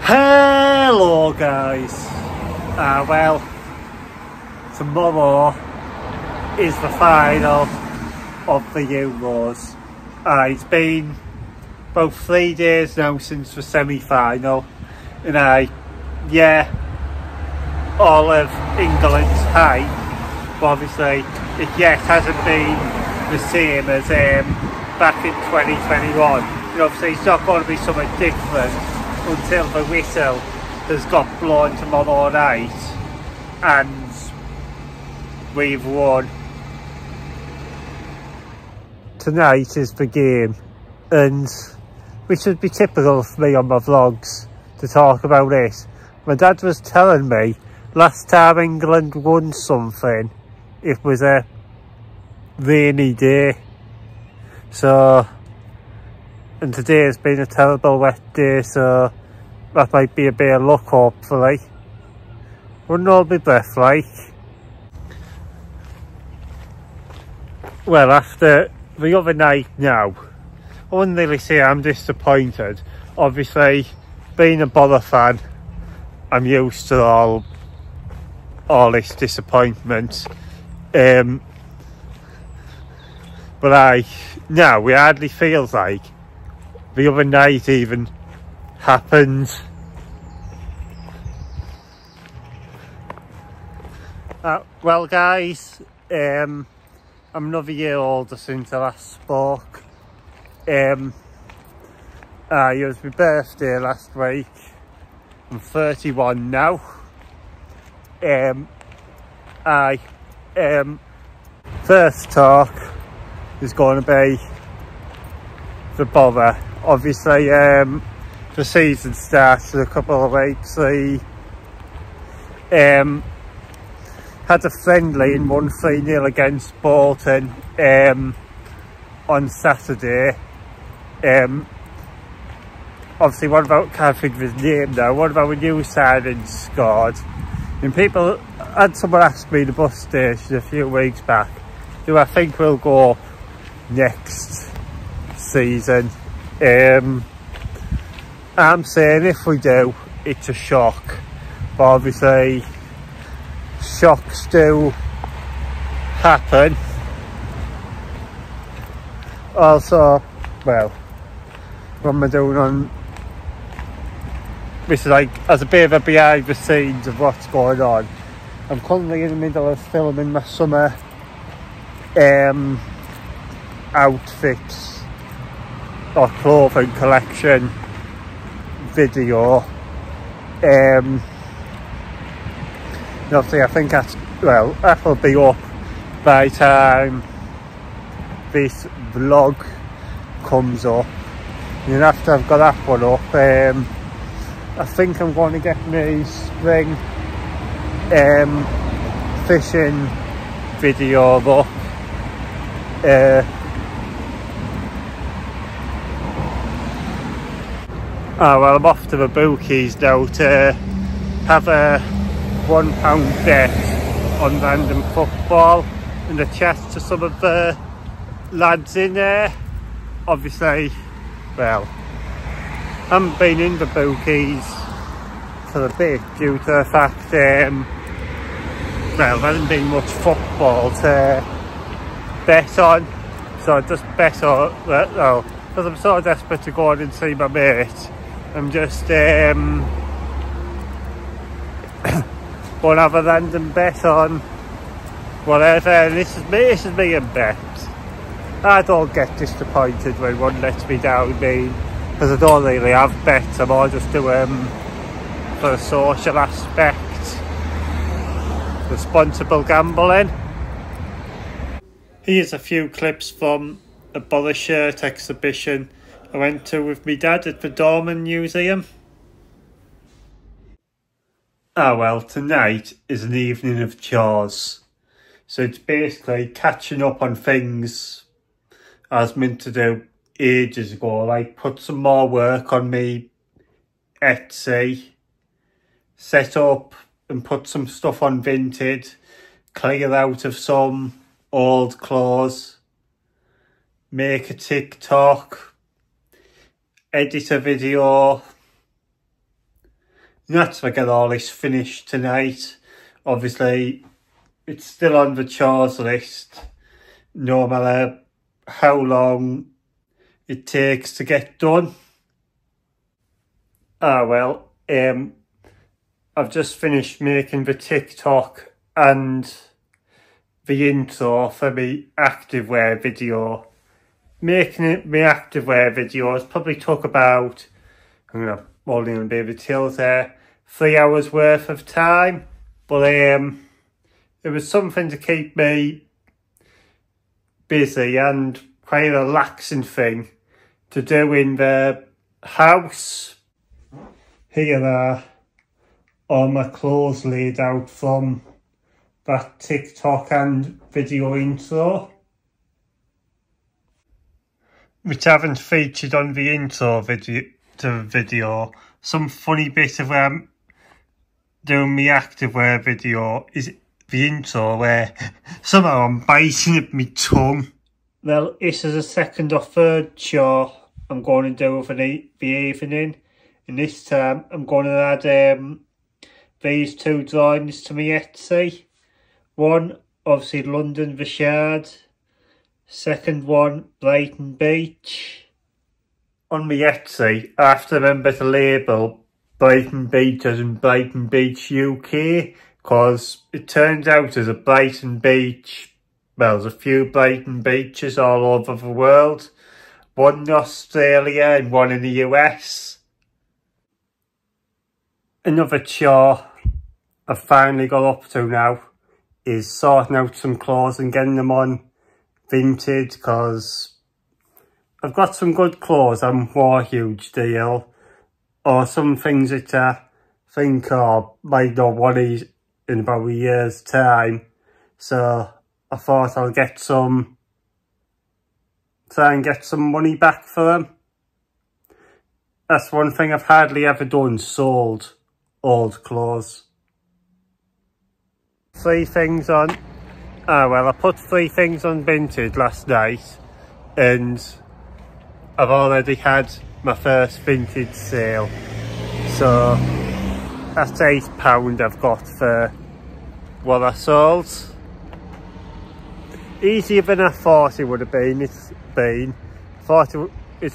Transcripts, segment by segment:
Hello guys, well, tomorrow is the final of the Euros. It's been about 3 days now since the semi-final, and all of England's hype, but obviously it yet hasn't been the same as back in 2021. And obviously it's not going to be something different until the whistle has got blown tomorrow night and we've won. Tonight is the game, and which should be typical for me on my vlogs to talk about it. My dad was telling me last time England won something, it was a rainy day. So, and today has been a terrible wet day, so that might be a bit of luck, hopefully. Wouldn't all be breath like. Well, after the other night now, I wouldn't really say I'm disappointed. Obviously, being a Borough fan, I'm used to all this disappointment. But now it hardly feels like the other night even happened. Well guys, I'm another year older since I last spoke. It was my birthday last week. I'm 31 now. First talk is going to be the Borough. Obviously, the season starts in a couple of weeks. Had a friendly and won 3-0 against Bolton on Saturday. Obviously, can't think of his name now. What about a new signing scored? And people had someone ask me at the bus station a few weeks back, do I think we'll go up next season? I'm saying if we do, it's a shock. But obviously, shocks do happen. Also, well, what am I doing on this is like as a bit of a behind the scenes of what's going on. I'm currently in the middle of filming my summer outfits or clothing collection video. Obviously I think that'll be up by the time this vlog comes up, and after I've got that one up, I think I'm going to get my spring fishing video up. Well, I'm off to the bookies now to have a £1 bet on random football and a chat to some of the lads in there. Obviously, well, I haven't been in the bookies for a bit due to the fact well, there hasn't been much football to bet on, so I just bet on, well, because I'm so desperate to go on and see my mate, I'm just going to have a random bet on whatever, and this is me and bet. I don't get disappointed when one lets me down, because I don't really have bets. I'm all just doing for the social aspect, responsible gambling. Here's a few clips from a Borough shirt exhibition I went to with my dad at the Dorman Museum. Well, tonight is an evening of chores. So it's basically catching up on things I was meant to do ages ago, like put some more work on me Etsy, set up and put some stuff on Vinted, clear out of some old clothes, make a TikTok, edit a video, That's to get all this finished tonight. Obviously, it's still on the chores list, no matter how long it takes to get done. Well, I've just finished making the TikTok and the intro for my activewear video. Making it my activewear videos probably took about, I'm gonna hold in a bit of a tilt there, 3 hours worth of time. But it was something to keep me busy and quite a relaxing thing to do in the house. Here are all my clothes laid out from that TikTok and video intro, which haven't featured on the intro video. Some funny bit of where I'm doing my activewear video is the intro where somehow I'm biting at my tongue. Well, this is the second or third chore I'm going to do for the evening, and this time I'm going to add these two drawings to my Etsy. One, obviously London the Shard. Second one, Brighton Beach. On my Etsy, I have to remember to label Brighton Beach as in Brighton Beach UK, because it turns out there's a Brighton Beach, well, there's a few Brighton beaches all over the world. One in Australia and one in the US. Another chore I've finally got up to now is sorting out some clothes and getting them on Vinted, because I've got some good clothes on for a huge deal, or some things that I think might not want these in about a year's time. So I thought I'll try and get some money back for them. That's one thing I've hardly ever done, sold old clothes. 3 things on, well, I put 3 things on Vinted last night, and I've already had my first Vinted sale. So that's £8 I've got for what I sold. Easier than I thought it would have been. It's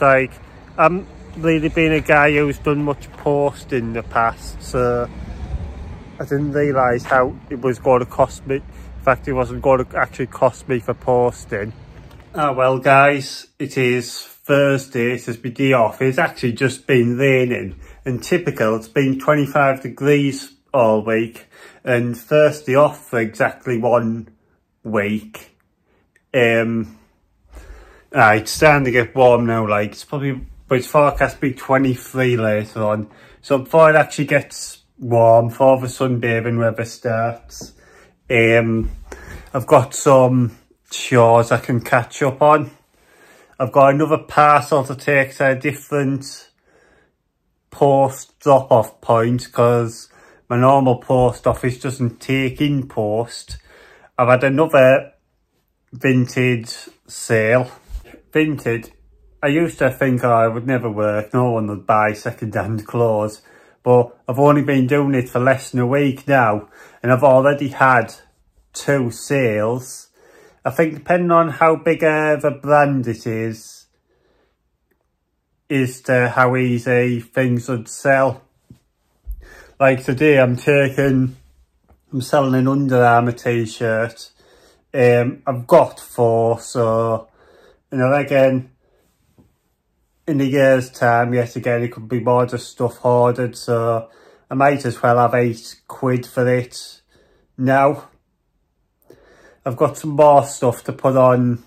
like, I haven't really been a guy who's done much posting in the past, so I didn't realise how it was going to cost me. In fact, it wasn't going to actually cost me for posting. Well guys, it is Thursday, it has my day off. It's actually just been raining, and typical, it's been 25 degrees all week, and Thursday off for exactly 1 week. It's starting to get warm now, like it's probably, but it's forecast to be 23 later on. So before it actually gets warm, before the sunbathing weather starts, I've got some chores I can catch up on. I've got another parcel to take to a different post drop-off point, because my normal post office doesn't take in post. I've had another Vinted sale. Vinted, I used to think it would never work, no one would buy second-hand clothes, but I've only been doing it for less than a week now, and I've already had 2 sales. I think depending on how big of a brand it is to how easy things would sell. Like today I'm selling an Under Armour t-shirt. I've got 4, so, and I reckon in a year's time, yet again, it could be more just stuff ordered, so I might as well have £8 for it now. I've got some more stuff to put on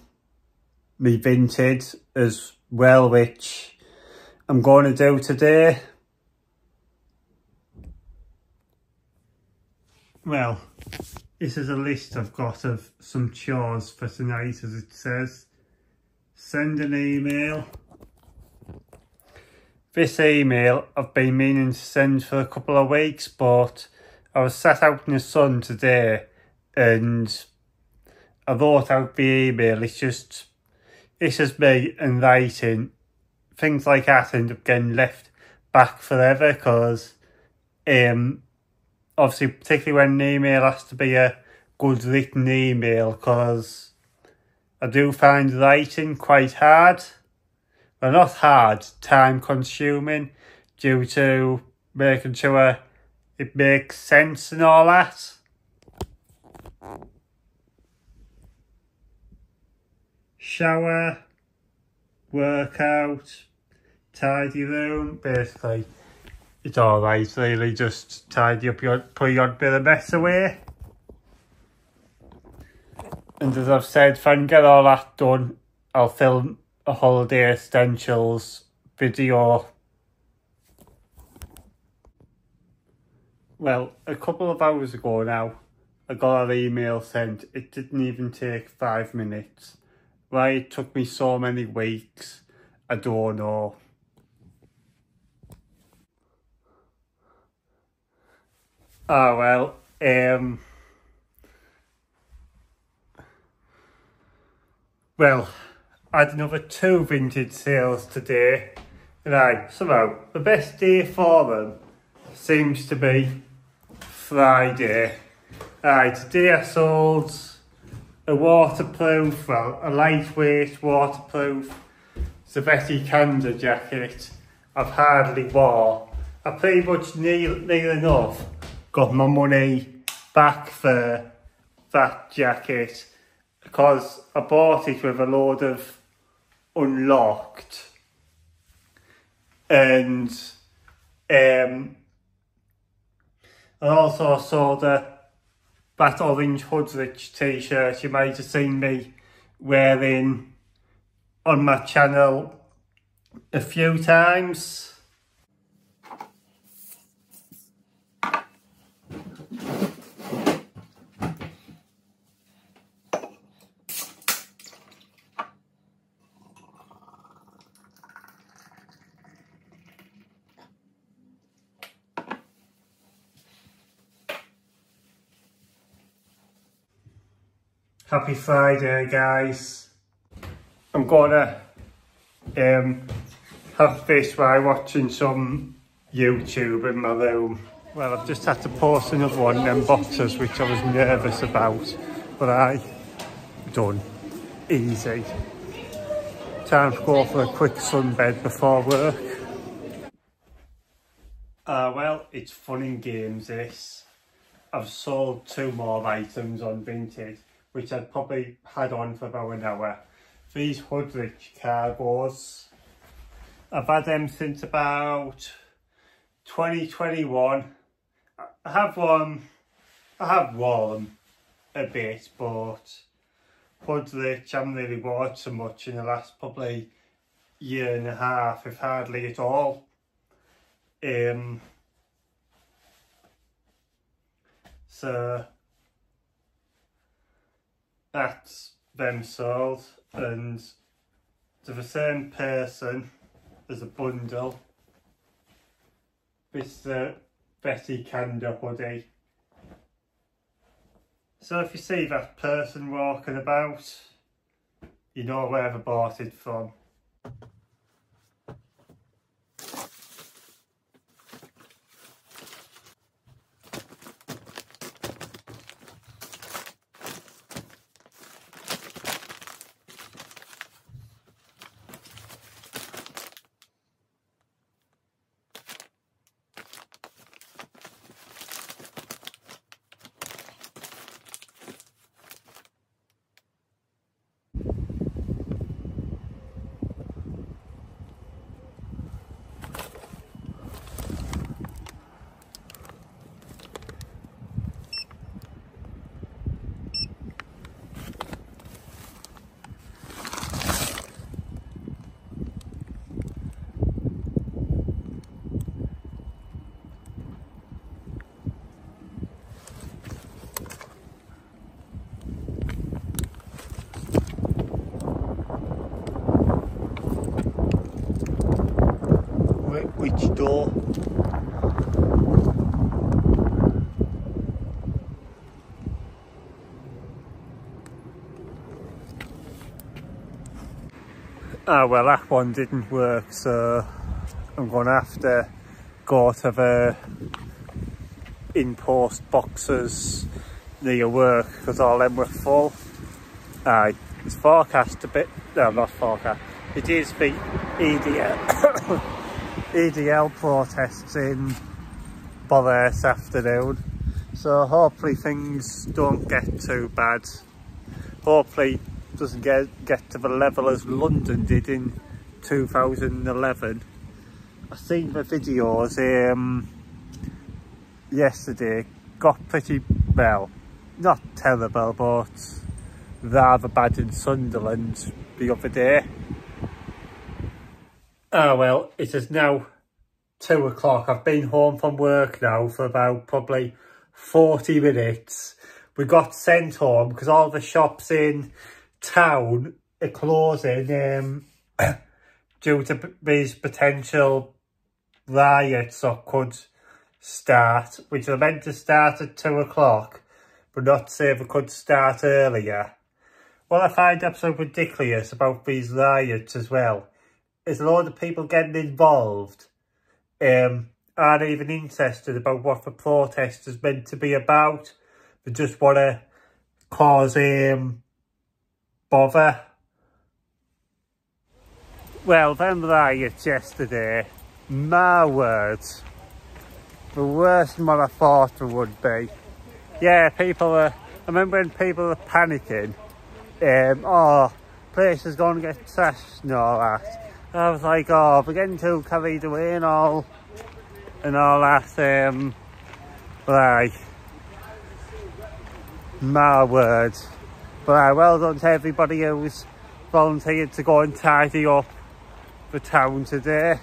me Vinted as well, which I'm going to do today. Well, this is a list I've got of some chores for tonight, as it says. Send an email. This email I've been meaning to send for a couple of weeks, but I was sat out in the sun today and I wrote out the email. It's just me and writing. Things like that end up getting left back forever, because Obviously, particularly when an email has to be a good written email, because I do find writing quite hard. Well, not hard, time consuming, due to making sure it makes sense and all that. Shower, workout, tidy room, basically it's alright really, just tidy up put your bit of mess away. And as I've said, if I can get all that done, I'll film a holiday essentials video. Well, a couple of hours ago now, I got an email sent. It didn't even take 5 minutes. Why it took me so many weeks, I don't know. Ah well, well, I had another 2 Vinted sales today, and somehow the best day for them seems to be Friday. Today I sold a waterproof, well, a lightweight waterproof Zavetti Canada jacket I've hardly wore. I pretty much near enough got my money back for that jacket, because I bought it with a load of unlocked, and I also saw that orange Hoodrich t-shirt you might have seen me wearing on my channel a few times. Happy Friday, guys. I'm gonna have this while watching some YouTube in my room. Well, I've just had to post another one of them boxes which I was nervous about, but I done. Easy. Time to go for a quick sunbed before work. Well, it's fun and games this. I've sold 2 more items on Vinted, which I'd probably had on for about an hour. These Hoodrich cargos, I've had them since about 2021. I have worn them a bit, but Hoodrich I haven't really worn so much in the last probably year and a half, if hardly at all. So that's them sold, and to the same person as a bundle, this is the Betty Canada hoodie. So if you see that person walking about, you know where they bought it from. Which door? Well, that one didn't work, so I'm going to have to go to the in-post boxes near work because all them were full. Aye, it's forecast a bit, no, not forecast, it is the EDL, EDL protests in Bother this afternoon, so hopefully things don't get too bad. Hopefully it doesn't get to the level as London did in 2011. I seen the videos yesterday, got pretty, well, not terrible, but rather bad in Sunderland the other day. Oh well, it is now 2 o'clock. I've been home from work now for about probably 40 minutes. We got sent home because all the shops in town are closing due to these potential riots that could start, which are meant to start at 2 o'clock, but not say they could start earlier. What I find absolutely ridiculous about these riots as well is a lot of people getting involved aren't even interested about what the protest is meant to be about. They just want to cause bother. Well, them riots yesterday, my words, the worst than what I thought it would be. Yeah, I remember when people were panicking, oh, place is going to get trashed and all that. I was like, oh, we're getting too carried away and all that, like, my word. But well done to everybody who's volunteered to go and tidy up the town today.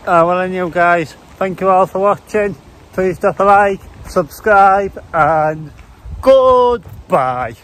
Well anyway guys, thank you all for watching. Please drop a like, subscribe and goodbye.